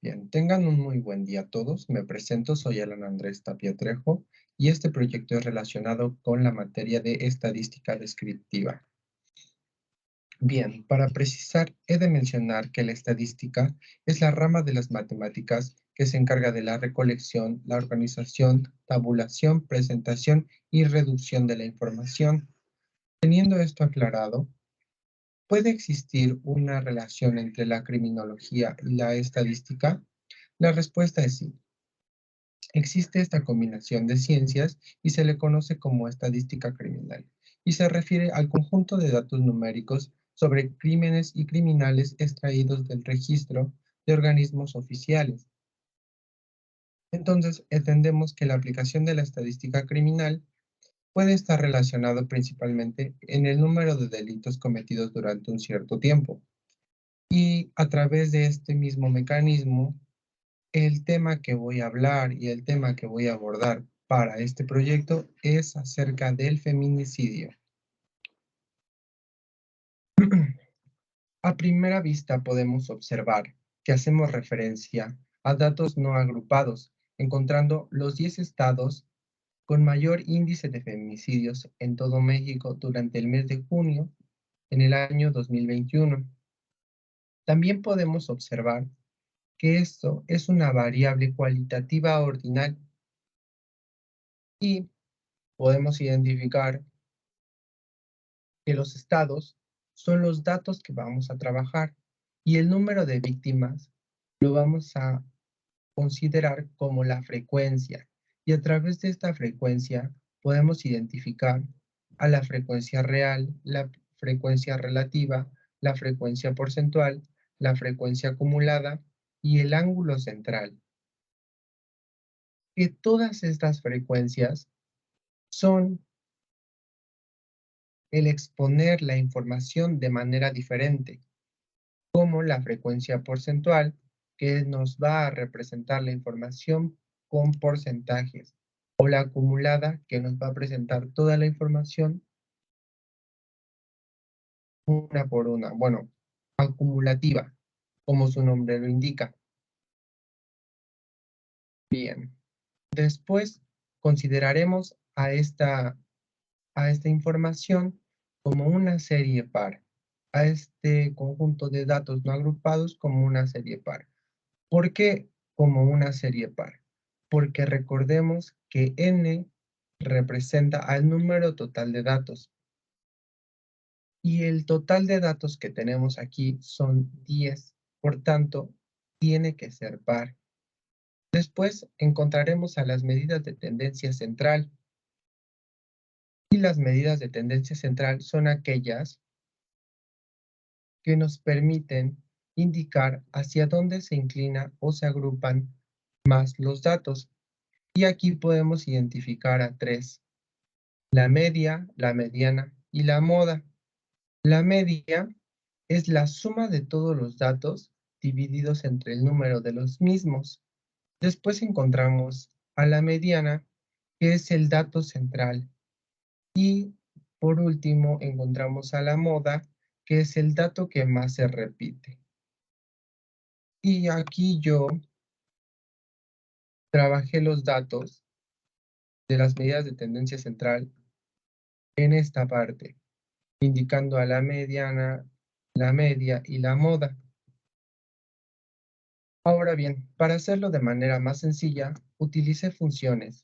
Bien, tengan un muy buen día todos. Me presento, soy Alan Andrés Tapia Trejo y este proyecto es relacionado con la materia de estadística descriptiva. Bien, para precisar, he de mencionar que la estadística es la rama de las matemáticas que se encarga de la recolección, la organización, tabulación, presentación y reducción de la información. Teniendo esto aclarado, ¿puede existir una relación entre la criminología y la estadística? La respuesta es sí. Existe esta combinación de ciencias y se le conoce como estadística criminal, y se refiere al conjunto de datos numéricos sobre crímenes y criminales extraídos del registro de organismos oficiales. Entonces, entendemos que la aplicación de la estadística criminal puede estar relacionado principalmente en el número de delitos cometidos durante un cierto tiempo. Y a través de este mismo mecanismo, el tema que voy a hablar y el tema que voy a abordar para este proyecto es acerca del feminicidio. A primera vista podemos observar que hacemos referencia a datos no agrupados, encontrando los 10 estados con mayor índice de feminicidios en todo México durante el mes de junio en el año 2021. También podemos observar que esto es una variable cualitativa ordinal y podemos identificar que los estados son los datos que vamos a trabajar y el número de víctimas lo vamos a considerar como la frecuencia. Y a través de esta frecuencia podemos identificar a la frecuencia real, la frecuencia relativa, la frecuencia porcentual, la frecuencia acumulada y el ángulo central. Que todas estas frecuencias son el exponer la información de manera diferente, como la frecuencia porcentual, que nos va a representar la información con porcentajes, o la acumulada, que nos va a presentar toda la información una por una. Bueno, acumulativa, como su nombre lo indica. Bien, después consideraremos a esta información como una serie par, a este conjunto de datos no agrupados como una serie par. ¿Por qué como una serie par? Porque recordemos que n representa al número total de datos y el total de datos que tenemos aquí son 10, por tanto, tiene que ser par. Después encontraremos a las medidas de tendencia central y las medidas de tendencia central son aquellas que nos permiten indicar hacia dónde se inclina o se agrupan más los datos. Y aquí podemos identificar a tres: la media, la mediana y la moda. La media es la suma de todos los datos divididos entre el número de los mismos. Después encontramos a la mediana, que es el dato central. Y por último encontramos a la moda, que es el dato que más se repite. Y aquí yo trabajé los datos de las medidas de tendencia central en esta parte, indicando a la mediana, la media y la moda. Ahora bien, para hacerlo de manera más sencilla, utilicé funciones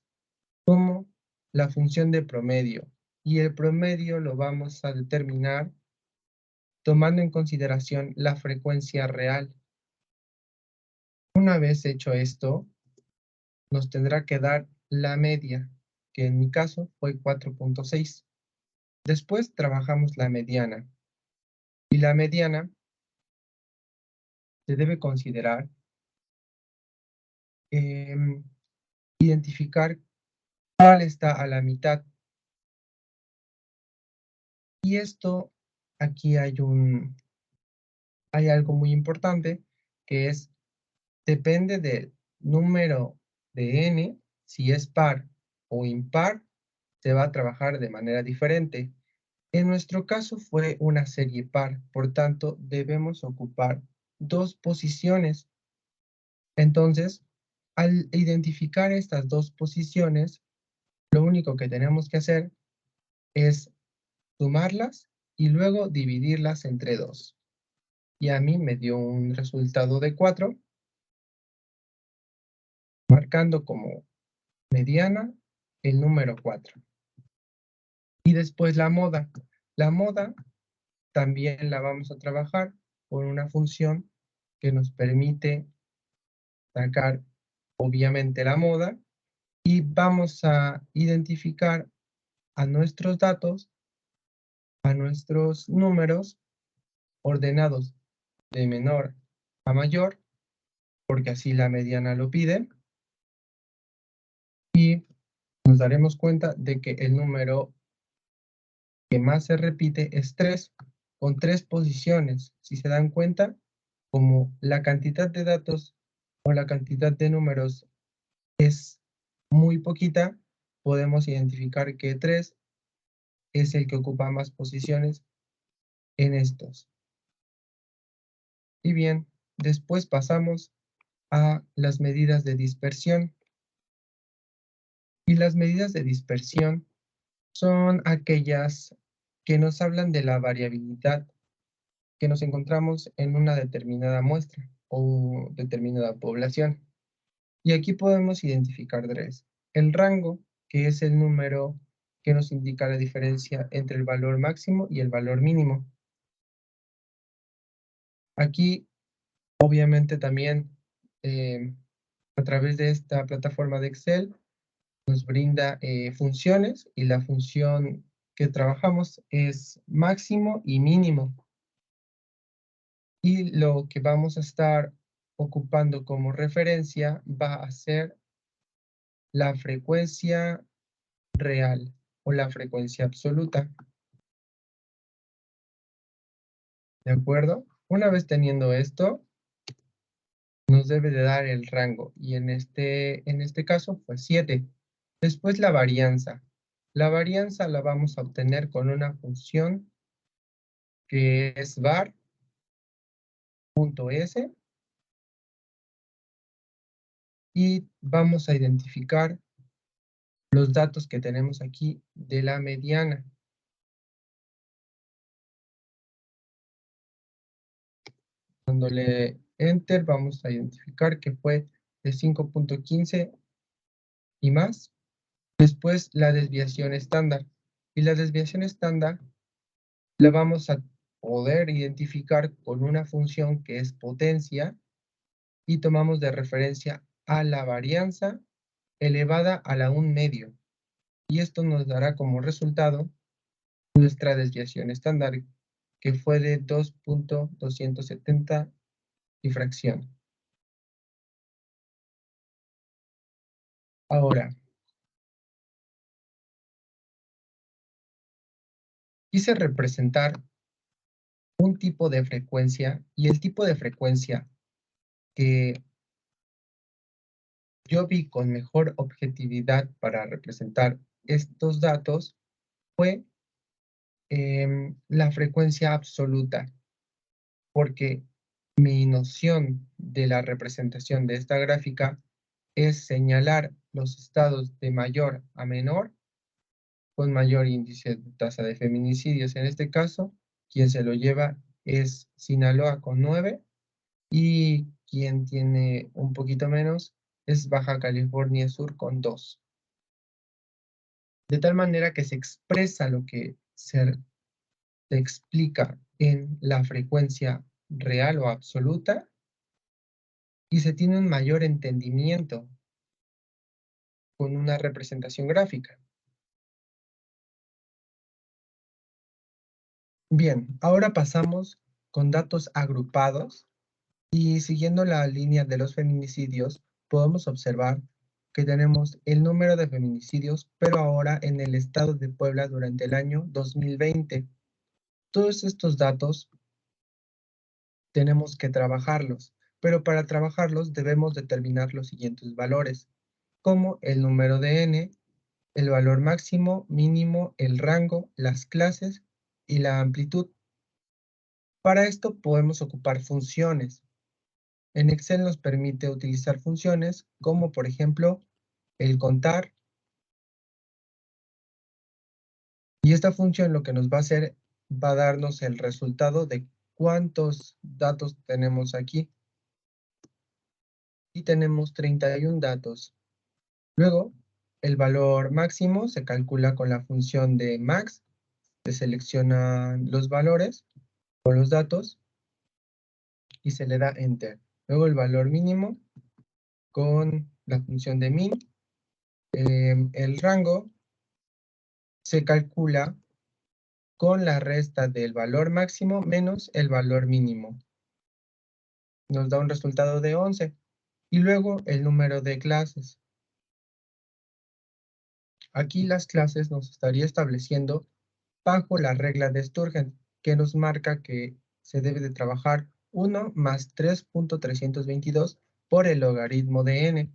como la función de promedio, y el promedio lo vamos a determinar tomando en consideración la frecuencia real. Una vez hecho esto, nos tendrá que dar la media, que en mi caso fue 4.6. Después trabajamos la mediana, y la mediana se debe considerar identificar cuál está a la mitad. Y esto, aquí hay algo muy importante, que es, depende del número de n, si es par o impar, se va a trabajar de manera diferente. En nuestro caso fue una serie par, por tanto debemos ocupar dos posiciones. Entonces, al identificar estas dos posiciones, lo único que tenemos que hacer es sumarlas y luego dividirlas entre 2. Y a mí me dio un resultado de 4, marcando como mediana el número 4. Y después la moda. La moda también la vamos a trabajar con una función que nos permite sacar obviamente la moda y vamos a identificar a nuestros datos, a nuestros números ordenados de menor a mayor, porque así la mediana lo pide, y nos daremos cuenta de que el número que más se repite es 3, con 3 posiciones. Si se dan cuenta, como la cantidad de datos o la cantidad de números es muy poquita, podemos identificar que 3 es el que ocupa más posiciones en estos. Y bien, después pasamos a las medidas de dispersión. Y las medidas de dispersión son aquellas que nos hablan de la variabilidad que nos encontramos en una determinada muestra o determinada población. Y aquí podemos identificar 3. El rango, que es el número que nos indica la diferencia entre el valor máximo y el valor mínimo. Aquí, obviamente, también a través de esta plataforma de Excel nos brinda funciones y la función que trabajamos es máximo y mínimo. Y lo que vamos a estar ocupando como referencia va a ser la frecuencia real o la frecuencia absoluta. ¿De acuerdo? Una vez teniendo esto, nos debe de dar el rango y en este caso fue 7. Después la varianza. La varianza la vamos a obtener con una función que es var.s y vamos a identificar los datos que tenemos aquí de la mediana. Dándole Enter vamos a identificar que fue de 5.15 y más. Después la desviación estándar. Y la desviación estándar la vamos a poder identificar con una función que es potencia y tomamos de referencia a la varianza elevada a la 1 medio. Y esto nos dará como resultado nuestra desviación estándar, que fue de 2.270 y fracción. Ahora, quise representar un tipo de frecuencia y el tipo de frecuencia que yo vi con mejor objetividad para representar estos datos fue la frecuencia absoluta, porque mi noción de la representación de esta gráfica es señalar los estados de mayor a menor con mayor índice de tasa de feminicidios. En este caso, quien se lo lleva es Sinaloa con 9 y quien tiene un poquito menos es Baja California Sur con 2. De tal manera que se expresa lo que se explica en la frecuencia real o absoluta y se tiene un mayor entendimiento con una representación gráfica. Bien, ahora pasamos con datos agrupados y siguiendo la línea de los feminicidios, podemos observar que tenemos el número de feminicidios, pero ahora en el estado de Puebla durante el año 2020. Todos estos datos tenemos que trabajarlos, pero para trabajarlos debemos determinar los siguientes valores, como el número de n, el valor máximo, mínimo, el rango, las clases y la amplitud. Para esto podemos ocupar funciones. En Excel nos permite utilizar funciones como, por ejemplo, el contar. Y esta función lo que nos va a hacer, va a darnos el resultado de cuántos datos tenemos aquí. Y tenemos 31 datos. Luego, el valor máximo se calcula con la función de max. Se seleccionan los valores o los datos y se le da enter. Luego el valor mínimo con la función de min. El rango se calcula con la resta del valor máximo menos el valor mínimo. Nos da un resultado de 11. Y luego el número de clases. Aquí las clases nos estaría estableciendo bajo la regla de Sturgeon, que nos marca que se debe de trabajar 1 más 3.322 por el logaritmo de n.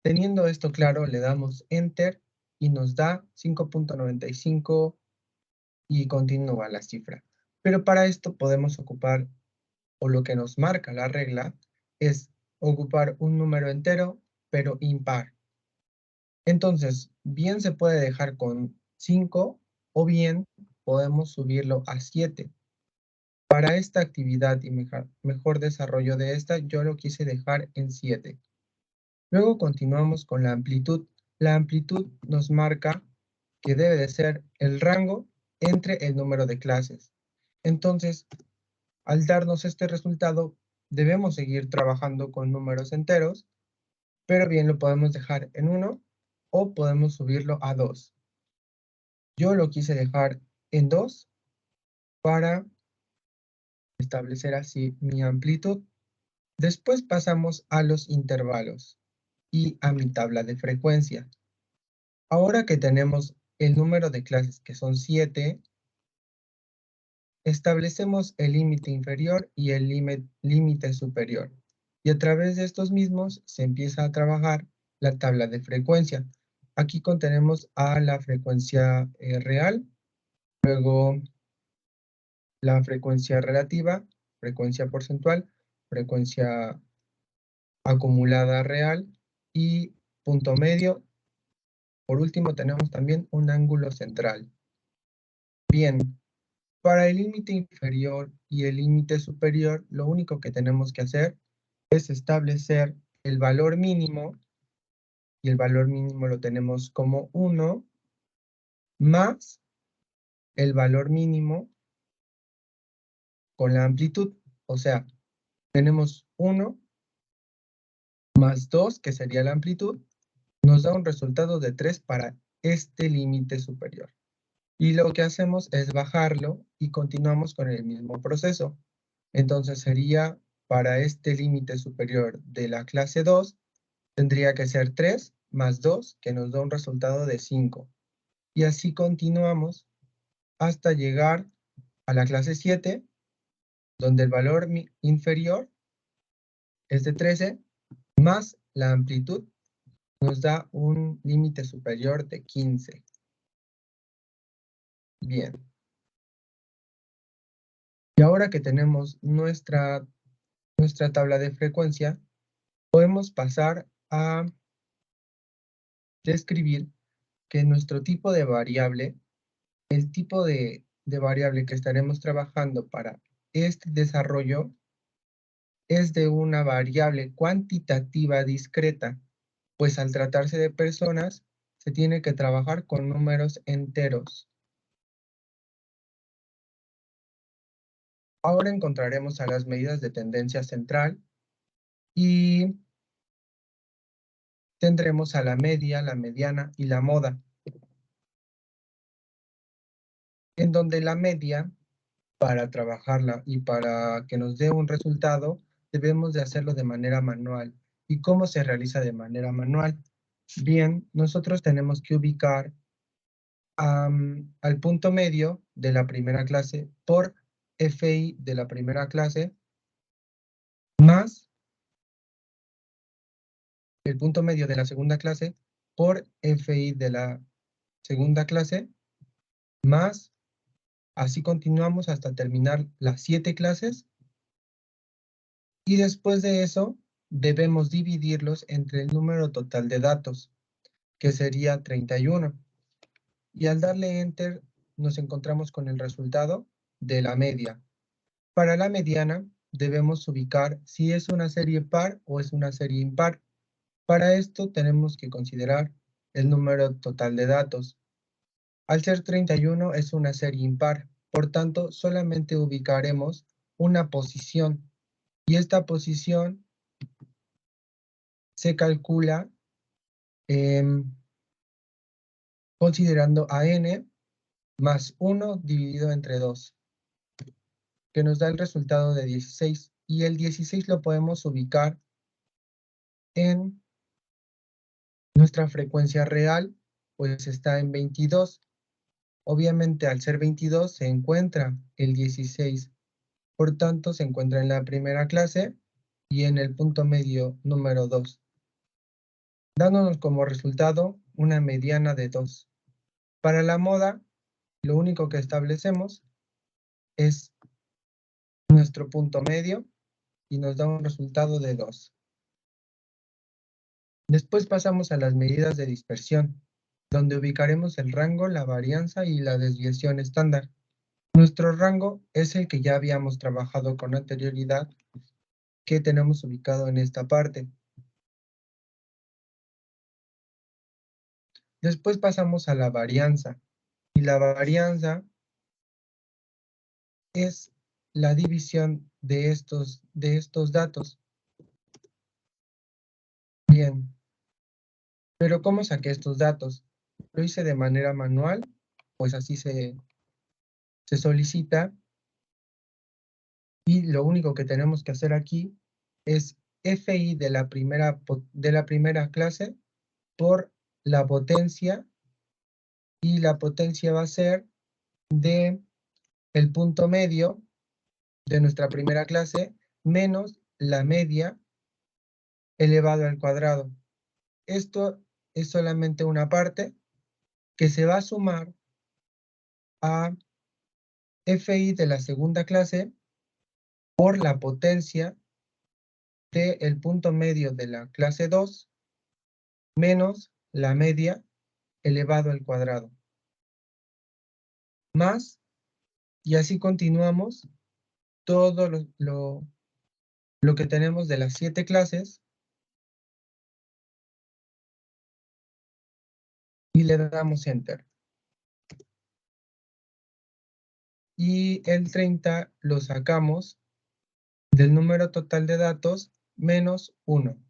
Teniendo esto claro, le damos Enter y nos da 5.95 y continúa la cifra. Pero para esto podemos ocupar, o lo que nos marca la regla, es ocupar un número entero, pero impar. Entonces, bien se puede dejar con 5 o bien podemos subirlo a 7. Para esta actividad y mejor desarrollo de esta, yo lo quise dejar en 7. Luego continuamos con la amplitud. La amplitud nos marca que debe de ser el rango entre el número de clases. Entonces, al darnos este resultado, debemos seguir trabajando con números enteros, pero bien lo podemos dejar en 1 o podemos subirlo a 2. Yo lo quise dejar en 2 para establecer así mi amplitud. Después pasamos a los intervalos y a mi tabla de frecuencia. Ahora que tenemos el número de clases, que son 7, establecemos el límite inferior y el límite superior. Y a través de estos mismos se empieza a trabajar la tabla de frecuencia. Aquí contenemos a la frecuencia real, luego la frecuencia relativa, frecuencia porcentual, frecuencia acumulada real y punto medio. Por último tenemos también un ángulo central. Bien, para el límite inferior y el límite superior, lo único que tenemos que hacer es establecer el valor mínimo, y el valor mínimo lo tenemos como 1, más el valor mínimo con la amplitud. O sea, tenemos 1 más 2, que sería la amplitud, nos da un resultado de 3 para este límite superior. Y lo que hacemos es bajarlo y continuamos con el mismo proceso. Entonces sería para este límite superior de la clase 2, tendría que ser 3 más 2, que nos da un resultado de 5. Y así continuamos hasta llegar a la clase 7, donde el valor inferior es de 13, más la amplitud nos da un límite superior de 15. Bien. Y ahora que tenemos nuestra tabla de frecuencia, podemos pasar a describir que nuestro tipo de variable, el tipo de variable que estaremos trabajando para este desarrollo, es de una variable cuantitativa discreta, pues al tratarse de personas, se tiene que trabajar con números enteros. Ahora encontraremos a las medidas de tendencia central y tendremos a la media, la mediana y la moda, en donde la media, para trabajarla y para que nos dé un resultado, debemos de hacerlo de manera manual. ¿Y cómo se realiza de manera manual? Bien, nosotros tenemos que ubicar al punto medio de la primera clase por FI de la primera clase más el punto medio de la segunda clase por FI de la segunda clase más, así continuamos hasta terminar las 7 clases Y después de eso, debemos dividirlos entre el número total de datos, que sería 31. Y al darle Enter, nos encontramos con el resultado de la media. Para la mediana, debemos ubicar si es una serie par o es una serie impar. Para esto tenemos que considerar el número total de datos. Al ser 31 es una serie impar, por tanto solamente ubicaremos una posición y esta posición se calcula considerando a n más 1 dividido entre 2, que nos da el resultado de 16. Y el 16 lo podemos ubicar en nuestra frecuencia real, pues está en 22. Obviamente al ser 22 se encuentra el 16. Por tanto, se encuentra en la primera clase y en el punto medio número 2, dándonos como resultado una mediana de 2. Para la moda, lo único que establecemos es nuestro punto medio y nos da un resultado de 2. Después pasamos a las medidas de dispersión, donde ubicaremos el rango, la varianza y la desviación estándar. Nuestro rango es el que ya habíamos trabajado con anterioridad, que tenemos ubicado en esta parte. Después pasamos a la varianza, y la varianza es la división de estos datos. Bien, pero ¿cómo saqué estos datos? Lo hice de manera manual, pues así se solicita, y lo único que tenemos que hacer aquí es FI de la primera clase por la potencia, y la potencia va a ser de el punto medio de nuestra primera clase menos la media elevado al cuadrado. Esto es solamente una parte que se va a sumar a FI de la segunda clase por la potencia del punto medio de la clase 2 menos la media elevado al cuadrado. Más, y así continuamos todo lo que tenemos de las 7 clases, y le damos Enter. Y el 30 lo sacamos del número total de datos menos 1.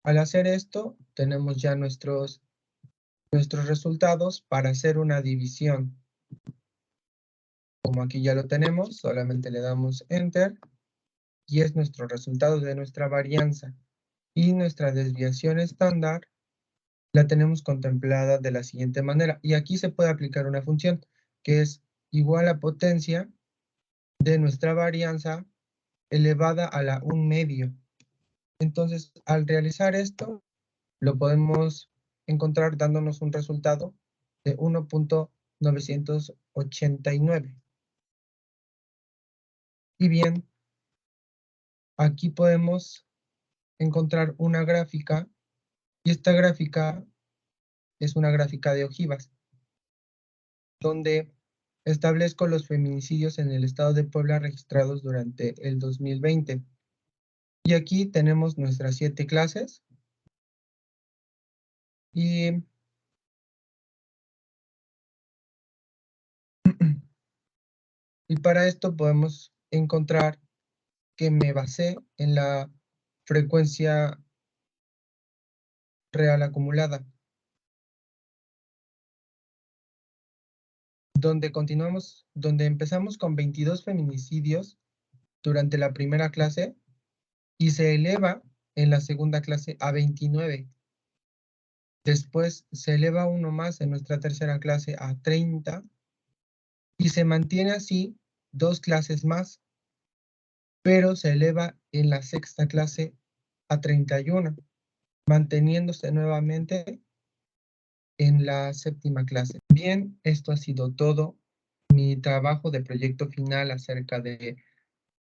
Al hacer esto, tenemos ya nuestros resultados para hacer una división. Como aquí ya lo tenemos, solamente le damos Enter y es nuestro resultado de nuestra varianza. Y nuestra desviación estándar la tenemos contemplada de la siguiente manera. Y aquí se puede aplicar una función que es igual a potencia de nuestra varianza elevada a la 1/2. Entonces, al realizar esto, lo podemos encontrar dándonos un resultado de 1.989. Y bien, aquí podemos encontrar una gráfica, y esta gráfica es una gráfica de ojivas, donde establezco los feminicidios en el estado de Puebla registrados durante el 2020. Y aquí tenemos nuestras 7 clases, y y para esto podemos encontrar que me basé en la frecuencia real acumulada, donde empezamos con 22 feminicidios durante la primera clase y se eleva en la segunda clase a 29. Después se eleva uno más en nuestra tercera clase a 30 y se mantiene así 2 clases más, pero se eleva en la sexta clase a 31, manteniéndose nuevamente en la séptima clase. Bien, esto ha sido todo mi trabajo de proyecto final acerca de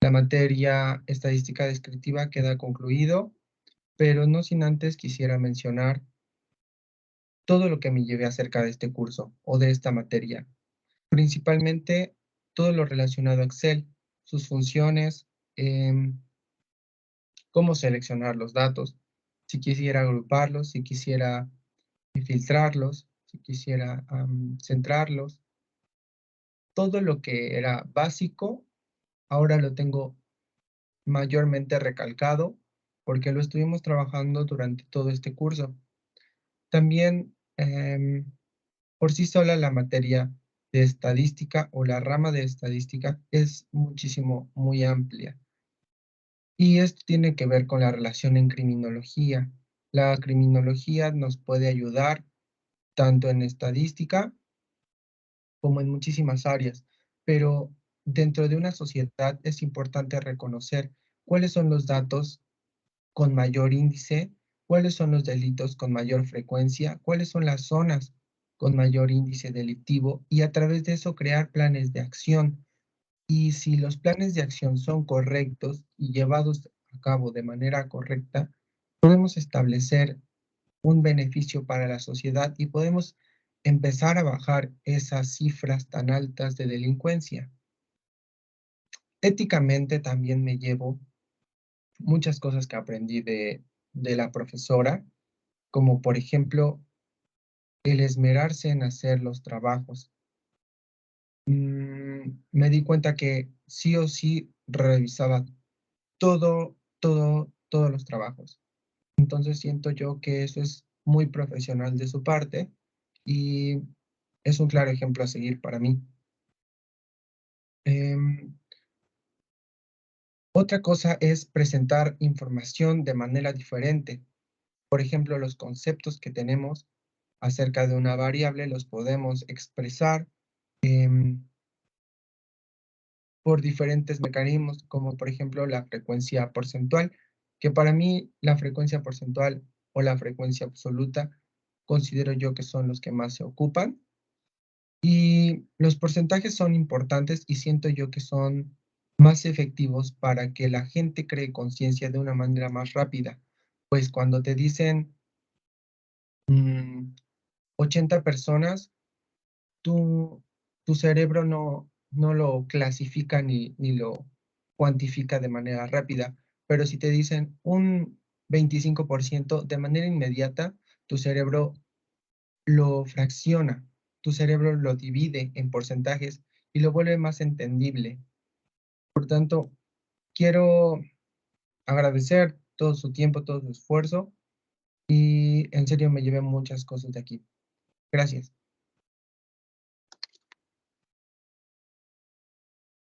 La materia estadística descriptiva queda concluido, pero no sin antes quisiera mencionar todo lo que me llevé acerca de este curso o de esta materia, principalmente todo lo relacionado a Excel, sus funciones, cómo seleccionar los datos, si quisiera agruparlos, si quisiera filtrarlos, si quisiera centrarlos, todo lo que era básico, ahora lo tengo mayormente recalcado porque lo estuvimos trabajando durante todo este curso. También, por sí sola la materia de estadística o la rama de estadística es muchísimo, muy amplia. Y esto tiene que ver con la relación en criminología. La criminología nos puede ayudar tanto en estadística como en muchísimas áreas, pero dentro de una sociedad es importante reconocer cuáles son los datos con mayor índice, cuáles son los delitos con mayor frecuencia, cuáles son las zonas con mayor índice delictivo y a través de eso crear planes de acción. Y si los planes de acción son correctos y llevados a cabo de manera correcta, podemos establecer un beneficio para la sociedad y podemos empezar a bajar esas cifras tan altas de delincuencia. Éticamente también me llevo muchas cosas que aprendí de la profesora, como por ejemplo el esmerarse en hacer los trabajos. Me di cuenta que sí o sí revisaba todos los trabajos. Entonces siento yo que eso es muy profesional de su parte y es un claro ejemplo a seguir para mí. Em, Otra cosa es presentar información de manera diferente. Por ejemplo, los conceptos que tenemos acerca de una variable los podemos expresar em, por diferentes mecanismos, como por ejemplo la frecuencia porcentual, que para mí la frecuencia porcentual o la frecuencia absoluta considero yo que son los que más se ocupan. Y los porcentajes son importantes y siento yo que son más efectivos para que la gente cree conciencia de una manera más rápida. Pues cuando te dicen 80 personas, tu, tu cerebro no lo clasifica ni lo cuantifica de manera rápida. Pero si te dicen un 25%, de manera inmediata, tu cerebro lo fracciona, tu cerebro lo divide en porcentajes y lo vuelve más entendible. Por tanto, quiero agradecer todo su tiempo, todo su esfuerzo y en serio me llevé muchas cosas de aquí. Gracias.